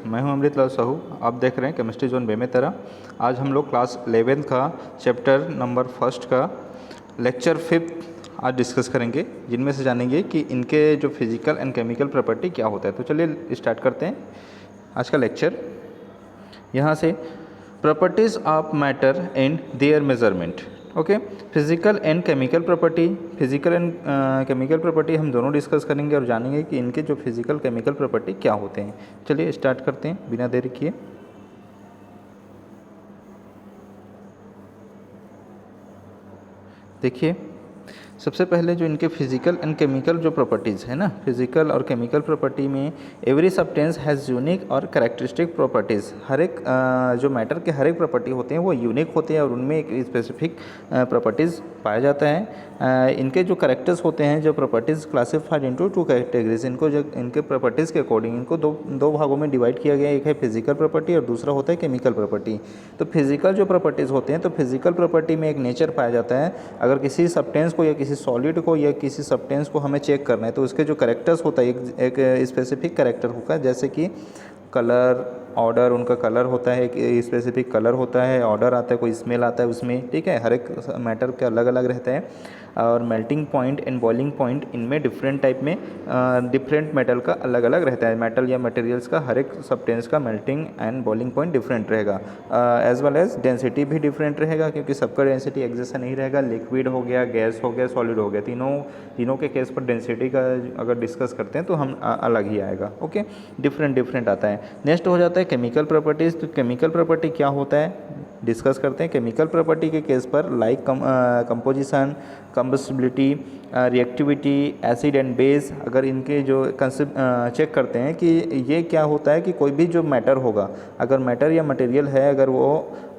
मैं हूं अमृतलाल साहू। आप देख रहे हैं केमिस्ट्री जोन बेमेतरा। आज हम लोग क्लास 11 का चैप्टर नंबर फर्स्ट का लेक्चर 5 आज डिस्कस करेंगे, जिनमें से जानेंगे कि इनके जो फिजिकल एंड केमिकल प्रॉपर्टी क्या होता है। तो चलिए स्टार्ट करते हैं आज का लेक्चर। यहाँ से properties of matter and there measurement. Okay, physical and chemical property, physical and chemical property हम दोनों डिस्कस करेंगे और जानेंगे कि इनके जो फिजिकल केमिकल प्रॉपर्टी क्या होते हैं। चलिए स्टार्ट करते हैं बिना देरी किए। देखिए, सबसे पहले जो इनके फिजिकल एंड केमिकल जो प्रॉपर्टीज़ है ना, फिजिकल और केमिकल प्रॉपर्टी में एवरी सब्सटेंस हैज़ यूनिक और कैरेक्टरिस्टिक प्रॉपर्टीज़। हर एक जो मैटर के हर एक प्रॉपर्टी होते हैं वो यूनिक होते हैं और उनमें एक स्पेसिफिक प्रॉपर्टीज़ पाया जाता है। इनके जो करेक्टर्स होते हैं, जो प्रॉपर्टीज़ क्लासिफाइड इनटू 2 कैटेगरीज। इनको जो इनके प्रॉपर्टीज़ के अकॉर्डिंग इनको दो भागों में डिवाइड किया गया है। एक है फिजिकल प्रॉपर्टी और दूसरा होता है केमिकल प्रॉपर्टी। तो फिजिकल जो प्रॉपर्टीज़ होते हैं, तो फिजिकल प्रॉपर्टी में एक नेचर पाया जाता है। अगर किसी सब्सटेंस को या किसी सॉलिड को या किसी सब्सटेंस को हमें चेक करना है तो उसके जो करेक्टर्स होता है, एक स्पेसिफिक करेक्टर होगा, जैसे कि कलर, ऑर्डर। उनका कलर होता है, एक स्पेसिफिक कलर होता है, ऑर्डर आता है, कोई स्मेल आता है उसमें, ठीक है। हर एक मैटर के अलग अलग रहता है। और melting point and boiling point, इनमें डिफरेंट टाइप में डिफरेंट मेटल का अलग अलग रहता है। मेटल या मटेरियल्स का हर एक सब्सटेंस का melting and boiling point different रहेगा। एज वेल एज डेंसिटी भी डिफरेंट रहेगा, क्योंकि सबका डेंसिटी एक जैसा नहीं रहेगा। लिक्विड हो गया, गैस हो गया, सॉलिड हो गया, तीनों के केस पर डेंसिटी का अगर डिस्कस करते हैं तो हम अलग ही आएगा। ओके, डिफरेंट आता है। नेक्स्ट हो जाता है केमिकल प्रॉपर्टीज़। तो केमिकल प्रॉपर्टी क्या होता है डिस्कस करते हैं। केमिकल प्रॉपर्टी के केस पर like composition, combustibility, reactivity, acid and base, अगर इनके जो चेक करते हैं कि ये क्या होता है कि कोई भी जो मैटर होगा, अगर मैटर या मटेरियल है, अगर वो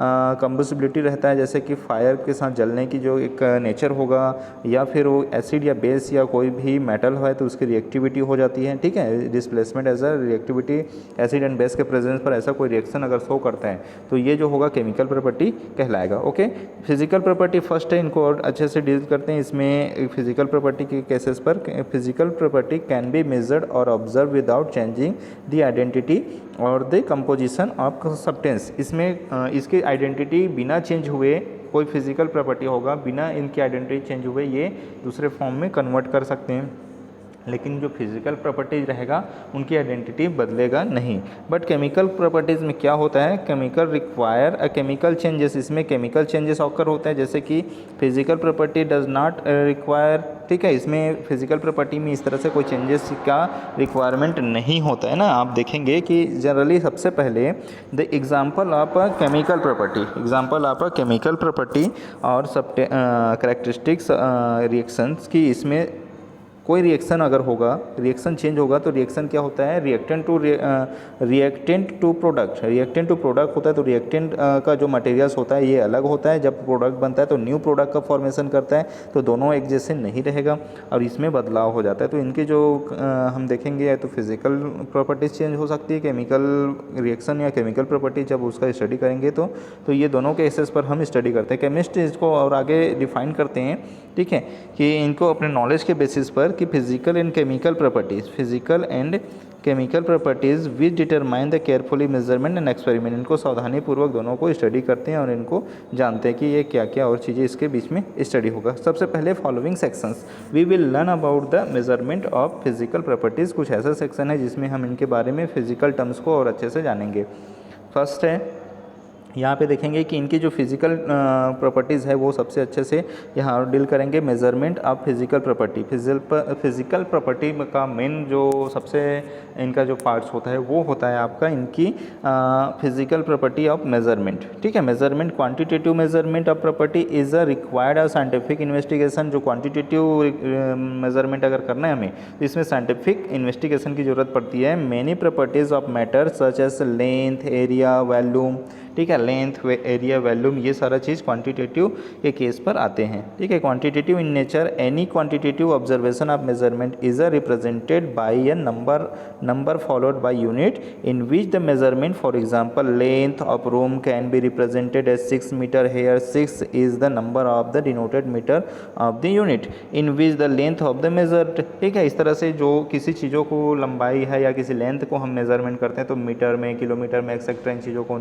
कंबस्टिबिलिटी रहता है, जैसे कि फायर के साथ जलने की जो एक नेचर होगा, या फिर वो एसिड या बेस या कोई भी मेटल है तो उसकी रिएक्टिविटी हो जाती है, ठीक है। Displacement as a reactivity, acid and base के प्रेजेंस पर ऐसा कोई रिएक्शन अगर शो करता है तो ये जो होगा केमिकल प्रॉपर्टी कहलाएगा। ओके, फिजिकल प्रॉपर्टी फर्स्ट है, इनको और अच्छे से डील करते हैं। इसमें फिजिकल प्रॉपर्टी के केसेस पर physical property can be measured और observe without changing the identity और द कंपोजिशन ऑफ सब्सटेंस। इसमें इसकी आइडेंटिटी बिना चेंज हुए, कोई फिजिकल प्रॉपर्टी होगा बिना इनकी आइडेंटिटी चेंज हुए ये दूसरे फॉर्म में कन्वर्ट कर सकते हैं, लेकिन जो फिजिकल प्रॉपर्टीज रहेगा उनकी आइडेंटिटी बदलेगा नहीं। बट केमिकल प्रॉपर्टीज़ में क्या होता है, chemical require a chemical changes. इसमें केमिकल चेंजेस ऑकर होता है, जैसे कि physical property does not require, ठीक है। इसमें फिजिकल प्रॉपर्टी में इस तरह से कोई चेंजेस का रिक्वायरमेंट नहीं होता है ना। आप देखेंगे कि जनरली सबसे पहले the example of a chemical property, example of a chemical property और सब करेक्टरिस्टिक्स रिएक्शंस की, इसमें कोई रिएक्शन अगर होगा, रिएक्शन चेंज होगा तो रिएक्शन क्या होता है, reactant to product. Reactant to product होता है तो रिएक्टेंट का जो मटेरियल्स होता है ये अलग होता है। जब प्रोडक्ट बनता है तो न्यू प्रोडक्ट का फॉर्मेशन करता है, तो दोनों एक जैसे नहीं रहेगा और इसमें बदलाव हो जाता है। तो इनके जो हम देखेंगे तो फिजिकल प्रॉपर्टीज़ चेंज हो सकती है, केमिकल रिएक्शन या केमिकल प्रॉपर्टी जब उसका स्टडी करेंगे तो ये दोनों केसेस पर हम स्टडी करते हैं। केमिस्ट इसको और आगे डिफाइन करते हैं, ठीक है, कि इनको अपने नॉलेज के बेसिस पर कि physical and chemical properties which determine the carefully measurement and experiment. इनको सावधानी पूर्वक दोनों को स्टडी करते हैं और इनको जानते हैं कि ये क्या क्या और चीज़ें इसके बीच में स्टडी होगा। सबसे पहले following sections we will learn about the measurement of physical properties. कुछ ऐसा सेक्शन है जिसमें हम इनके बारे में फिजिकल टर्म्स को और अच्छे से जानेंगे। फर्स्ट है, यहाँ पे देखेंगे कि इनकी जो फिजिकल प्रॉपर्टीज़ है वो सबसे अच्छे से यहाँ डील करेंगे। Measurement of physical property, physical property का मेन जो सबसे इनका जो पार्ट्स होता है वो होता है आपका इनकी फिजिकल प्रॉपर्टी ऑफ मेजरमेंट, ठीक है। Measurement, quantitative measurement of property is a required a scientific investigation. जो क्वांटिटेटिव मेजरमेंट अगर करना है हमें तो इसमें साइंटिफिक इन्वेस्टिगेशन की ज़रूरत पड़ती है। Many properties of matter such as length, area, volume, ठीक है। लेंथ, एरिया, वॉल्यूम, ये सारा चीज़ क्वांटिटेटिव के केस पर आते हैं। ठीक है, quantitative in nature, any quantitative observation of measurement is represented by a number followed by unit in which the measurement, for example length of room can be represented as 6 metre, here 6 is the number of the denoted metre of the unit in which the length of the measured. ठीक है, इस तरह से जो किसी चीज़ों को लंबाई है या किसी लेंथ को हम मेजरमेंट करते हैं तो मीटर में, किलोमीटर में, एक्सेट्रा इन चीज़ों को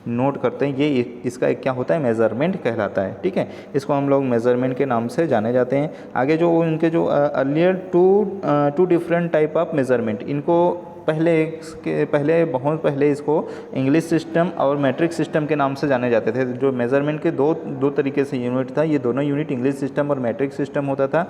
नोट करते हैं, ये इसका एक क्या होता है, मेजरमेंट कहलाता है। ठीक है, इसको हम लोग मेजरमेंट के नाम से जाने जाते हैं। आगे जो इनके जो earlier two different type of measurement, इनको बहुत पहले इसको इंग्लिश सिस्टम और मैट्रिक सिस्टम के नाम से जाने जाते थे। जो मेज़रमेंट के दो तरीके से यूनिट था, ये दोनों यूनिट इंग्लिश सिस्टम और मैट्रिक सिस्टम होता था।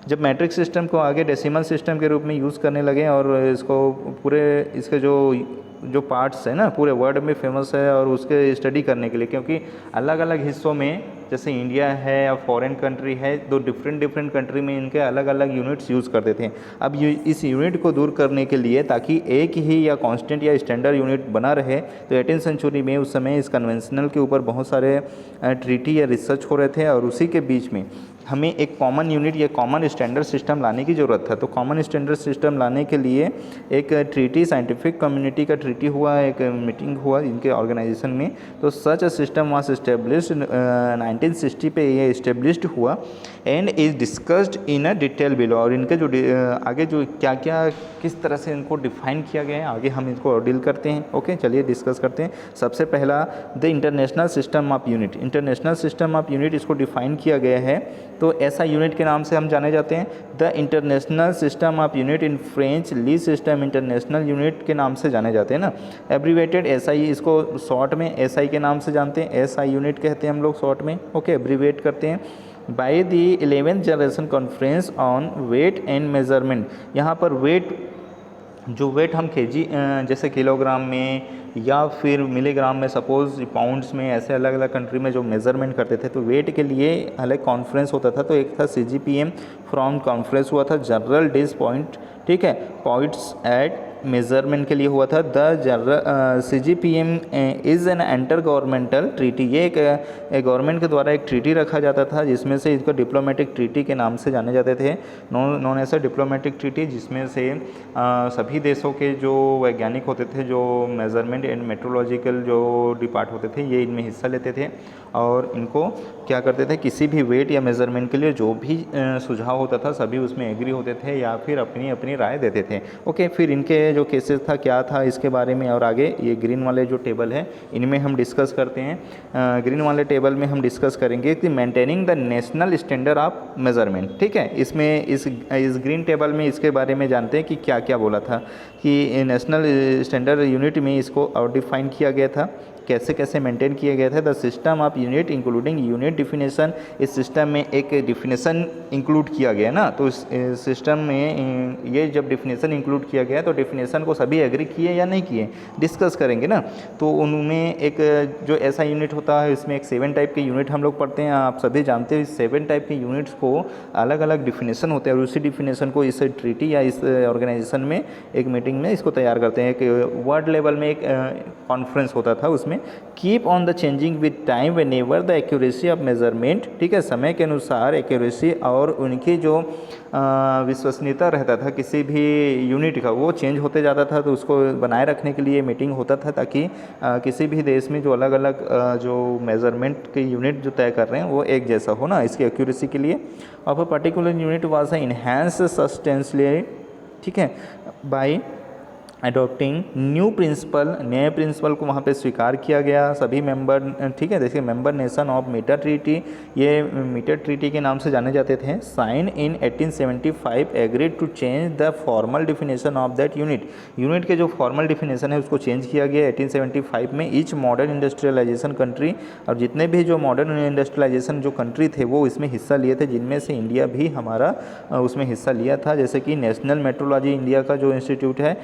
जब मैट्रिक सिस्टम को आगे डेसिमल सिस्टम के रूप में यूज़ करने लगे और इसको पूरे इसके जो पार्ट्स है ना पूरे वर्ल्ड में फेमस है और उसके स्टडी करने के लिए, क्योंकि अलग अलग हिस्सों में जैसे इंडिया है या फॉरेन कंट्री है, तो डिफरेंट कंट्री में इनके अलग अलग यूनिट्स यूज़ करते थे। अब इस यूनिट को दूर करने के लिए, ताकि एक ही या कांस्टेंट या स्टैंडर्ड यूनिट बना रहे, तो 18वीं सेंचुरी में उस समय इस कन्वेंशनल के ऊपर बहुत सारे ट्रीटी या रिसर्च हो रहे थे और उसी के बीच में हमें एक कॉमन यूनिट या कॉमन स्टैंडर्ड सिस्टम लाने की ज़रूरत था। तो कॉमन स्टैंडर्ड सिस्टम लाने के लिए एक ट्रीटी, साइंटिफिक कम्युनिटी का ट्रीटी हुआ, एक मीटिंग हुआ इनके ऑर्गेनाइजेशन में। तो सच अ सिस्टम वाज इस्टेब्लिश्ड 1960 पे ये इस्टेब्लिश्ड हुआ and is discussed in a detail below. और इनके जो आगे जो क्या क्या किस तरह से इनको डिफाइन किया गया है, आगे हम इसको डील करते हैं। ओके, चलिए डिस्कस करते हैं। सबसे पहला the international system of unit. International system of unit इसको डिफाइन किया गया है, तो ऐसा यूनिट के नाम से हम जाने जाते हैं। The international system of unit in French ली सिस्टम, इंटरनेशनल यूनिट के नाम से जाने जाते हैं ना, एब्रीवेटेड SI, इसको शॉर्ट में SI के नाम से जानते हैं, SI यूनिट कहते हैं हम लोग शॉर्ट में। ओके, एब्रीवेट करते हैं by the 11th generation conference on weight and measurement. यहाँ पर जो वेट हम केजी जैसे किलोग्राम में या फिर मिलीग्राम में, सपोज़ पाउंड्स में, ऐसे अलग अलग कंट्री में जो मेज़रमेंट करते थे, तो वेट के लिए अलग कॉन्फ्रेंस होता था। तो एक था CGPM फ्रॉम कॉन्फ्रेंस हुआ था, जनरल डिस पॉइंट, ठीक है, पॉइंट्स एट मेज़रमेंट के लिए हुआ था। The general CGPM is an inter governmental treaty. ये एक गवर्नमेंट के द्वारा एक ट्रीटी रखा जाता था, जिसमें से इसको डिप्लोमेटिक ट्रीटी के नाम से जाने जाते थे। नॉन ऐसा डिप्लोमेटिक ट्रीटी, जिसमें से सभी देशों के जो वैज्ञानिक होते थे, जो मेज़रमेंट एंड मेट्रोलॉजिकल जो डिपार्ट होते थे, ये इनमें हिस्सा लेते थे और इनको क्या करते थे, किसी भी वेट या मेज़रमेंट के लिए जो भी सुझाव होता था, सभी उसमें एग्री होते थे या फिर अपनी अपनी राय देते थे। ओके, फिर इनके जो केसेस था क्या था इसके बारे में और आगे ये ग्रीन वाले जो टेबल है इनमें हम डिस्कस करते हैं। ग्रीन वाले टेबल में हम डिस्कस करेंगे कि maintaining the national standard of measurement. ठीक है, इसमें इस ग्रीन टेबल में इसके बारे में जानते हैं कि क्या क्या बोला था, कि नेशनल स्टैंडर्ड यूनिट में इसको और डिफाइन किया गया था, कैसे कैसे मेंटेन किया गया था। The system of unit including unit definition, इस सिस्टम में एक डिफिनेशन इंक्लूड किया गया ना, तो इस सिस्टम में ये जब डिफिनेशन इंक्लूड किया गया तो डिफिनेशन को सभी एग्री किए या नहीं किए डिस्कस करेंगे ना। तो उनमें एक जो ऐसा यूनिट होता है, इसमें एक 7 टाइप के यूनिट हम लोग पढ़ते हैं, आप सभी जानते हो। इस 7 टाइप के यूनिट्स को अलग अलग डिफिनेशन होते हैं और उसी डिफिनेशन को इस ट्रीटी या इस ऑर्गेनाइजेशन में एक मीटिंग में इसको तैयार करते हैं। एक वर्ल्ड लेवल में एक कॉन्फ्रेंस होता था, उसमें keep on the changing with time whenever the accuracy of measurement, ठीक है, समय के अनुसार एक्यूरेसी और उनकी जो विश्वसनीयता रहता था किसी भी यूनिट का, वो चेंज होते जाता था। तो उसको बनाए रखने के लिए मीटिंग होता था, ताकि किसी भी देश में जो अलग अलग जो मेजरमेंट के यूनिट जो तय कर रहे हैं वो एक जैसा हो ना, इसकी एक्यूरेसी के लिए। और पर्टिकुलर यूनिट वाज इनहेंस सस्टेंसली, ठीक है, बाय अडॉप्टिंग न्यू प्रिंसिपल, नए प्रिंसिपल को वहाँ पे स्वीकार किया गया सभी मेंबर, ठीक है। देखिए, member nation of metre treaty, ये मीटर ट्रीटी के नाम से जाने जाते थे। Sign in 1875 agreed to change the formal definition of that unit. Unit के जो फॉर्मल डिफिनेशन है उसको चेंज किया गया 1875 में। ईच मॉडर्न इंडस्ट्रियलाइजेशन कंट्री, और जितने भी जो मॉडर्न इंडस्ट्रियलाइजेशन जो कंट्री थे वो इसमें हिस्सा लिए थे, जिनमें से इंडिया भी हमारा उसमें हिस्सा लिया था। जैसे कि नेशनल मेट्रोलॉजी इंडिया का जो इंस्टीट्यूट है,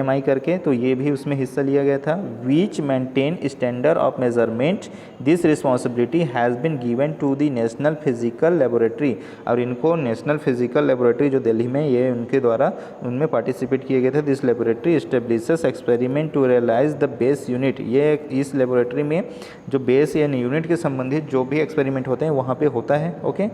AMI करके, तो ये भी उसमें हिस्सा लिया गया था। Which maintain standard of measurement, this responsibility has been given to the national physical laboratory, और इनको नेशनल फिजिकल लेबोरेटरी जो दिल्ली में, ये उनके द्वारा उनमें पार्टिसिपेट किए गए थे। This laboratory establishes experiment to realise the base unit, ये इस लेबोरेटरी में जो बेस या यूनिट के संबंधित जो भी एक्सपेरिमेंट होते हैं वहाँ पे होता है। Okay,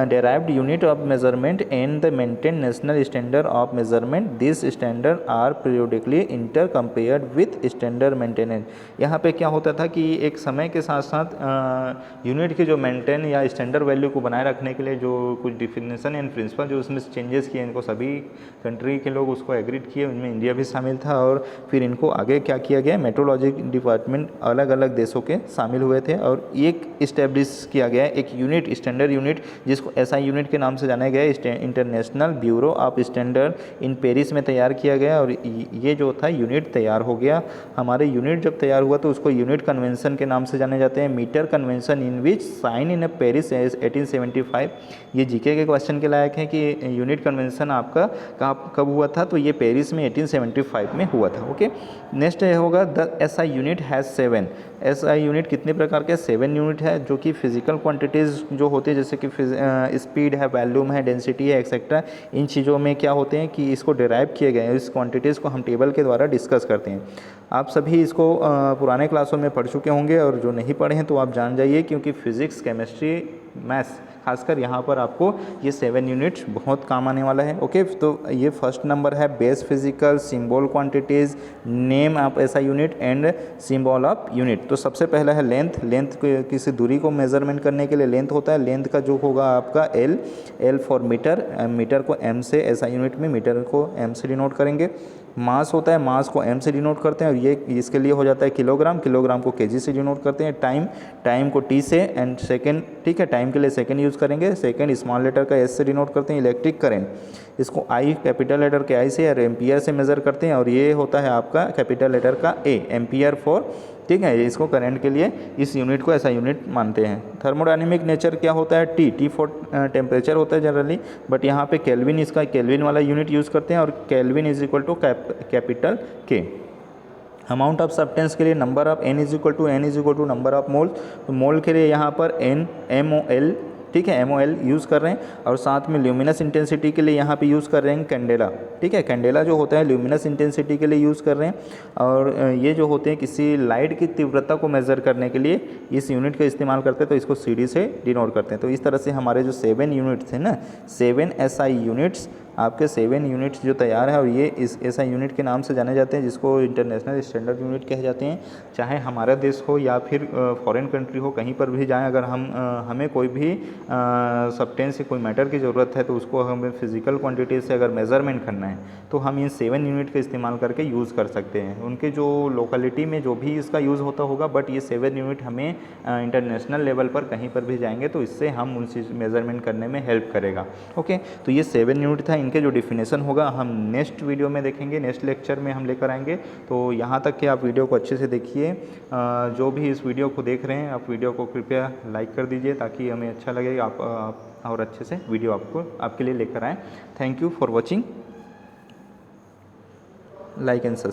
derived unit of measurement and the maintain national standard of measurement, this standard are periodically inter compared with standard maintenance. यहाँ पे क्या होता था कि एक समय के साथ साथ यूनिट के जो मेंटेन या स्टैंडर्ड वैल्यू को बनाए रखने के लिए जो कुछ डिफिनेशन एंड प्रिंसिपल जो उसमें चेंजेस किए, इनको सभी कंट्री के लोग उसको एग्रीड किए, उनमें इंडिया भी शामिल था। और फिर इनको आगे क्या किया गया, मेट्रोलॉजी डिपार्टमेंट अलग अलग देशों के शामिल हुए थे और एक इस्टेब्लिश किया गया एक यूनिट, स्टैंडर्ड यूनिट, जिसको SI यूनिट के नाम से जाना गया, international bureau of standard in Paris में तैयार किया गया। और ये जो था यूनिट तैयार हो गया। हमारे यूनिट जब तैयार हुआ तो उसको यूनिट कन्वेंशन के नाम से जाने जाते हैं, metre convention in which sign in Paris 1875। ये जीके के क्वेश्चन के लायक है कि यूनिट कन्वेंशन आपका कब हुआ था, तो ये पेरिस में 1875 में हुआ था। ओके, नेक्स्ट होगा the SI unit has 7। SI unit कितने प्रकार के, 7 यूनिट है, जो कि फिजिकल क्वांटिटीज़ जो होती है, जैसे कि स्पीड है, वॉल्यूम है, डेंसिटी है, एक्सेट्रा। इन चीज़ों में क्या होते हैं कि इसको डिराइव किए गए हैं, इस क्वांटिटीज़ को हम टेबल के द्वारा डिस्कस करते हैं। आप सभी इसको पुराने क्लासों में पढ़ चुके होंगे, और जो नहीं पढ़े हैं तो आप जान जाइए, क्योंकि फिज़िक्स, केमिस्ट्री, मैथ्स, खासकर यहाँ पर आपको ये 7 यूनिट्स बहुत काम आने वाला है। ओके, तो ये फर्स्ट नंबर है base physical, symbol quantities, name of SI unit and symbol of unit. तो सबसे पहला है लेंथ। लेंथ किसी दूरी को मेजरमेंट करने के लिए लेंथ होता है। लेंथ का जो होगा आपका L फॉर मीटर, मीटर को M से, SI यूनिट में मीटर को M से डिनोट करेंगे। मास होता है, मास को M से डिनोट करते हैं, और ये इसके लिए हो जाता है किलोग्राम, किलोग्राम को kg से डिनोट करते हैं। टाइम, टाइम को T से, एंड सेकंड, ठीक है, टाइम के लिए सेकंड यूज़ करेंगे, सेकंड स्मॉल लेटर का S से डिनोट करते हैं। इलेक्ट्रिक करंट, इसको I कैपिटल लेटर के I से या एम्पियर से मेज़र करते हैं, और ये होता है आपका कैपिटल लेटर का A, एम्पियर फॉर, ठीक है, इसको करंट के लिए इस यूनिट को SI यूनिट मानते हैं। थर्मोडायनेमिक नेचर क्या होता है, T फॉर टेम्परेचर होता है जनरली, बट यहाँ पे केल्विन, इसका केल्विन वाला यूनिट यूज़ करते हैं, और kelvin is equal to capital K। Amount of substance के लिए number of N is equal to number of mole, तो मोल के लिए यहाँ पर MOL, ठीक है, MOL यूज़ कर रहे हैं, और साथ में ल्यूमिनस इंटेंसिटी के लिए यहाँ पे यूज़ कर रहे हैं कैंडेला, ठीक है, कैंडेला जो होता है ल्यूमिनस इंटेंसिटी के लिए यूज़ कर रहे हैं। और ये जो होते हैं किसी लाइट की तीव्रता को मेज़र करने के लिए इस यूनिट का इस्तेमाल करते हैं, तो इसको CD से डिनोट करते हैं। तो इस तरह से हमारे जो 7 यूनिट थे ना, 7 SI यूनिट्स, आपके 7 यूनिट्स जो तैयार है, और ये इस SI यूनिट के नाम से जाने जाते हैं, जिसको इंटरनेशनल स्टैंडर्ड यूनिट कहे जाते हैं। चाहे हमारा देश हो या फिर फॉरेन कंट्री हो, कहीं पर भी जाएं, अगर हमें कोई भी सब्सटेंस से कोई मैटर की ज़रूरत है, तो उसको हमें फिजिकल क्वांटिटी से अगर मेज़रमेंट करना है, तो हम इन 7 यूनिट का इस्तेमाल करके यूज़ कर सकते हैं। उनके जो लोकेलिटी में जो भी इसका यूज़ होता होगा, बट ये 7 यूनिट हमें इंटरनेशनल लेवल पर कहीं पर भी जाएंगे तो इससे हम उन चीज़ मेज़रमेंट करने में हेल्प करेगा। ओके, तो ये 7 यूनिट था। इनके जो डिफिनेशन होगा हम नेक्स्ट वीडियो में देखेंगे, नेक्स्ट लेक्चर में हम लेकर आएंगे। तो यहाँ तक कि आप वीडियो को अच्छे से देखिए। जो भी इस वीडियो को देख रहे हैं, आप वीडियो को कृपया लाइक कर दीजिए, ताकि हमें अच्छा लगे, आप और अच्छे से वीडियो आपके लिए लेकर आएँ। Thank you for watching, like and subscribe.